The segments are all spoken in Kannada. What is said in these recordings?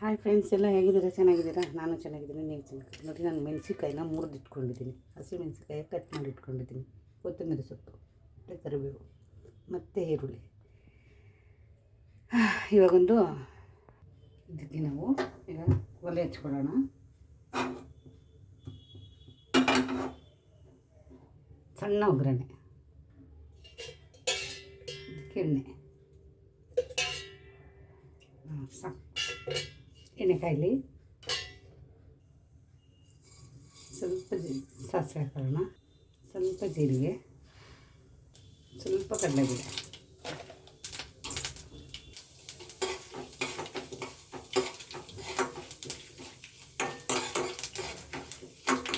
ಹಾಯ್ ಫ್ರೆಂಡ್ಸ್, ಎಲ್ಲ ಹೇಗಿದ್ದೀರಾ? ಚೆನ್ನಾಗಿದ್ದೀರಾ? ನಾನು ಚೆನ್ನಾಗಿದ್ದೀನಿ. ನೀವು ಚೆನ್ನಾಗಿದ್ದೀನಿ ನೋಡಿ. ನಾನು ಮೆಣಸಿನ್ಕಾಯಿನ ಇಟ್ಕೊಂಡಿದ್ದೀನಿ. ಹಸಿ ಮೆಣಸಿನ್ಕಾಯಿ ಕಟ್ ಮಾಡಿ ಇಟ್ಕೊಂಡಿದ್ದೀನಿ. ಕೊತ್ತಂಬರಿ ಸೊಪ್ಪು ಮತ್ತು ಕರಿಬೇವು ಮತ್ತು ಈರುಳ್ಳಿ. ಇವಾಗೊಂದು ಇದಕ್ಕೆ ನಾವು ಈಗ ಒಲೆ ಹಚ್ಕೊಳ್ಳೋಣ. ಸಣ್ಣ ಒಗ್ಗರಣೆ, ಎಣ್ಣೆ ಸಾಕು. ಎಣ್ಣೆ ಕಾಯಲಿ. ಸ್ವಲ್ಪ ಸಾಸಿವೆ ಹಾಕೋಣ, ಸ್ವಲ್ಪ ಜೀರಿಗೆ, ಸ್ವಲ್ಪ ಕಡಲೆಬೇಳೆ,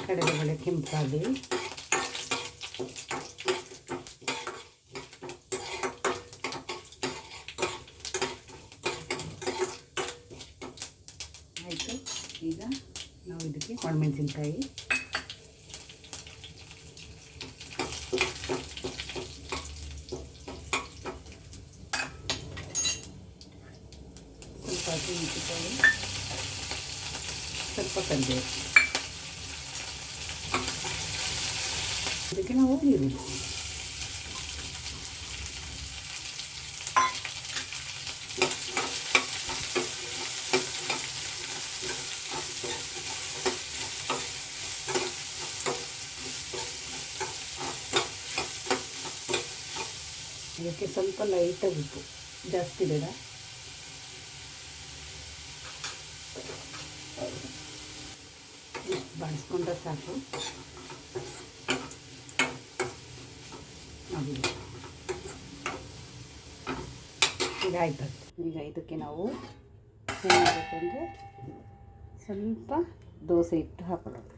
ಕಡಲೆಬೇಳೆ ಕೆಂಪಾಗಿ ಆಯಿತು. ಈಗ ನಾವು ಇದಕ್ಕೆ ಒಣಮೆಣಸಿನ್ಕಾಯಿ, ಸ್ವಲ್ಪ ಹಸಿಮೆಣಸಿನ್ಕಾಯಿ, ಸ್ವಲ್ಪ ಕರಿಬೇವು, ಇದಕ್ಕೆ ನಾವು ಈರುಳ್ಳಿ, ಇದಕ್ಕೆ ಸ್ವಲ್ಪ ಲೈಟಾಗಿ ಉಪ್ಪು, ಜಾಸ್ತಿ ಬೇಡ. ಇಷ್ಟು ಬಾಡಿಸ್ಕೊಂಡ್ರೆ ಸಾಕು. ನೋಡಿ, ಈಗ ಆಯ್ತು. ಈಗ ಇದಕ್ಕೆ ನಾವು ಏನು ಮಾಡಬೇಕು ಅಂದರೆ ಸ್ವಲ್ಪ ದೋಸೆ ಹಿಟ್ಟು ಹಾಕೊಳ್ಳೋದು.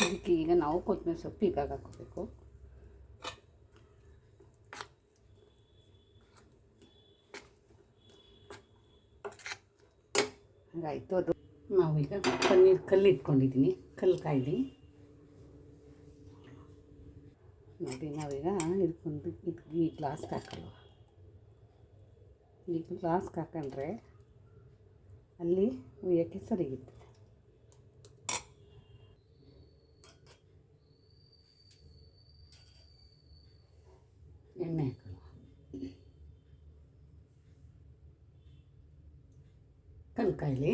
ಇದಕ್ಕೆ ಈಗ ನಾವು ಕೊತ್ತಂಬರಿ ಸೊಪ್ಪು ಈಗ ಹಾಕೋಬೇಕು. ಹಾಗಾಯಿತು. ಅದು ನಾವೀಗ ಪನ್ನೀರ್ ಕಲ್ಲು ಇಟ್ಕೊಂಡಿದ್ದೀನಿ, ಕಲ್ಲು ಕಾಯ್ದು ನೋಡಿ. ನಾವೀಗ ಇದಕ್ಕೊಂದು ಈ ಗ್ಲಾಸ್ಗೆ ಹಾಕಲ್ವ, ಈ ಗ್ಲಾಸ್ಗೆ ಹಾಕೊಂಡ್ರೆ ಅಲ್ಲಿ ಉಯ್ಯೋಕ್ಕೆ ಸರಿಗಿತ್ತು. ಎಣ್ಣೆ ಹಾಕೋಣ, ಕಲ್ಲು ಕಾಯಲಿ.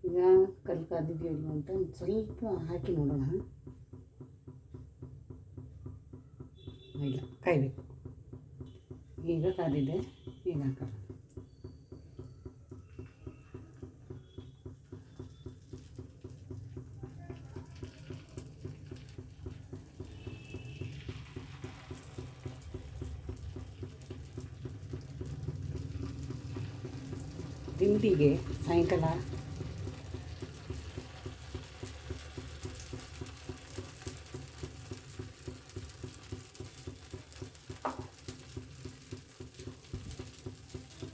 ಈಗ ಕಲ್ಲು ಕಾದಿದೆಯೋ ಇಲ್ಲ ಅಂತ ಒಂದು ಸ್ವಲ್ಪ ಹಾಕಿ ನೋಡೋಣ. ಇಲ್ಲ, ಕಾಯಬೇಕು. ಈಗ ಕಾದಿದೆ, ಈಗ ಹಾಕೋಣ. ತಿಂಡಿಗೆ ಸಾಯಂಕಾಲ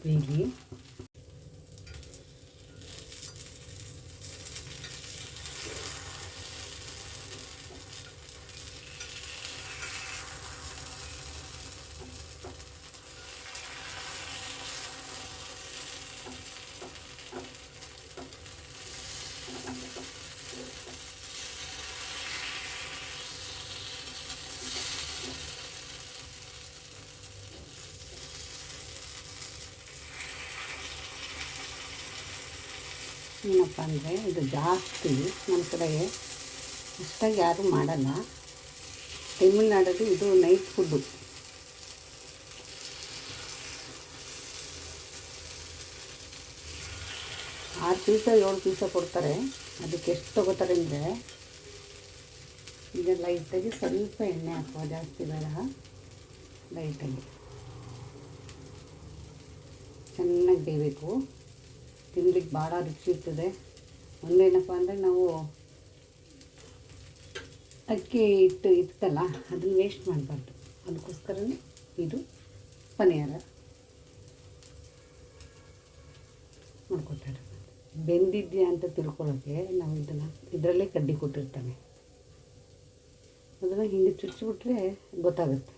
ಬೇಗಿ ಏನಪ್ಪ ಅಂದರೆ ಇದು ಜಾಸ್ತಿ ನಮ್ಮ ಕಡೆಗೆ ಅಷ್ಟಾಗಿ ಯಾರೂ ಮಾಡಲ್ಲ. ತಮಿಳ್ನಾಡಲ್ಲಿ ಇದು ನೈಟ್ ಫುಡ್ಡು. 6 ಪೀಸ 7 ಪೀಸ ಕೊಡ್ತಾರೆ. ಅದಕ್ಕೆ ಎಷ್ಟು ತೊಗೋತಾರೆ ಅಂದರೆ, ಈಗ ಲೈಟಾಗಿ ಸ್ವಲ್ಪ ಎಣ್ಣೆ ಹಾಕುವ, ಜಾಸ್ತಿ ಬೇಡ, ಲೈಟಾಗಿ ಚೆನ್ನಾಗಿ ಬೇಯಬೇಕು. ತಿನ್ಲಿಕ್ಕೆ ಭಾಳ ರುಚಿ ಇರ್ತದೆ. ಒಂದೇನಪ್ಪ ಅಂದರೆ ನಾವು ಅಕ್ಕಿ ಹಿಟ್ಟು ಇತ್ತಲ್ಲ ಅದನ್ನು ವೇಸ್ಟ್ ಮಾಡಬಾರ್ದು. ಅದಕ್ಕೋಸ್ಕರನೇ ಇದು ಪನಿಯಾರ ಮಾಡ್ಕೊತಾರೆ. ಬೆಂದಿದ್ಯಾ ಅಂತ ತಿಳ್ಕೊಳ್ಳೋಕ್ಕೆ ನಾವು ಇದರಲ್ಲೇ ಕಡ್ಡಿ ಕೊಟ್ಟಿರ್ತಾನೆ, ಅದನ್ನು ಹಿಂಗೆ ಚುಚ್ಚಿಬಿಟ್ರೆ ಗೊತ್ತಾಗುತ್ತೆ.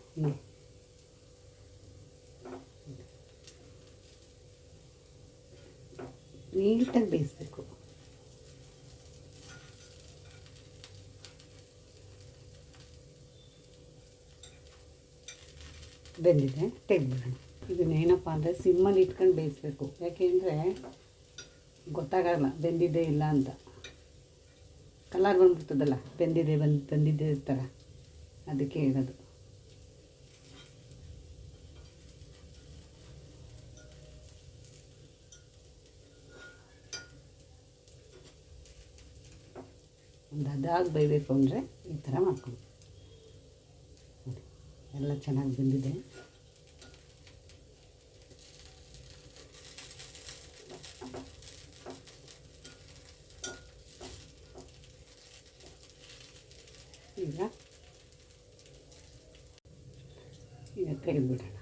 ನೀಟಾಗಿ ಬೇಯಿಸ್ಬೇಕು. ಬೆಂದಿದೆ, ತೆಗೆದ್ಬಿಡೋಣ. ಇದನ್ನೇನಪ್ಪ ಅಂದರೆ ಸಿಮ್ಮಲ್ಲಿ ಇಟ್ಕೊಂಡು ಬೇಯಿಸ್ಬೇಕು. ಯಾಕೆಂದರೆ ಗೊತ್ತಾಗಲ್ಲ ಬೆಂದಿದೆ ಇಲ್ಲ ಅಂತ. ಕಲರ್ ಬಂದ್ಬಿಡ್ತದಲ್ಲ, ಬಂದಿದೆ ಥರ, ಅದಕ್ಕೆ ಹೇಳೋದು. ಒಂದು ಅದಾಗಿ ಬೇಯಬೇಕು ಅಂದರೆ ಈ ಥರ ಮಾಡ್ಕೊಂಡು ನೋಡಿ, ಎಲ್ಲ ಚೆನ್ನಾಗಿ ಬೆಂದಿದೆ. ಈಗ ತೆಗೆದುಬಿಡೋಣ.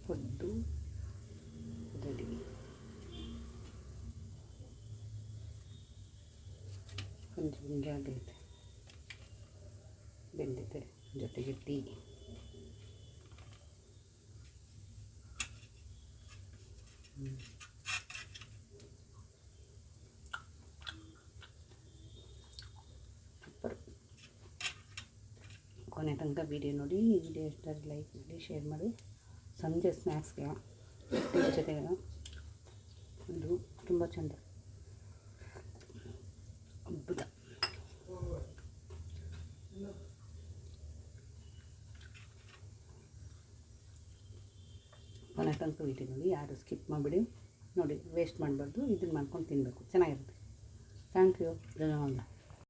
ಪಡ್ಡು ರೆಡಿ. ಕೊಂಚ ಹಿಂಗೆ ಆಗೈತೆ, ಬೆಂದಿದೆ. ಜೊತೆಗೆ ಟೀ. ಸೂಪರ್. ಕೊನೆ ತನಕ ವೀಡಿಯೋ ನೋಡಿ. ವಿಡಿಯೋ ಇಷ್ಟ ಲೈಕ್ ಮಾಡಿ, ಶೇರ್ ಮಾಡಿ. ಸಂಜೆ ಸ್ನ್ಯಾಕ್ಸ್ಗೆ ಟೀ ಜೊತೆಗೆ ಇದು ತುಂಬ ಚೆಂದ. ಅದ್ಭುತ. ಕೊನೆ ತನಕ ವೀಡಿಯೋ ನೋಡಿ, ಯಾರು ಸ್ಕಿಪ್ ಮಾಡಿಬಿಡಿ. ನೋಡಿ, ವೇಸ್ಟ್ ಮಾಡಬಾರ್ದು. ಇದನ್ನು ಮಾಡ್ಕೊಂಡು ತಿನ್ನಬೇಕು, ಚೆನ್ನಾಗಿರುತ್ತೆ. Thank you. ಧನ್ಯವಾದ.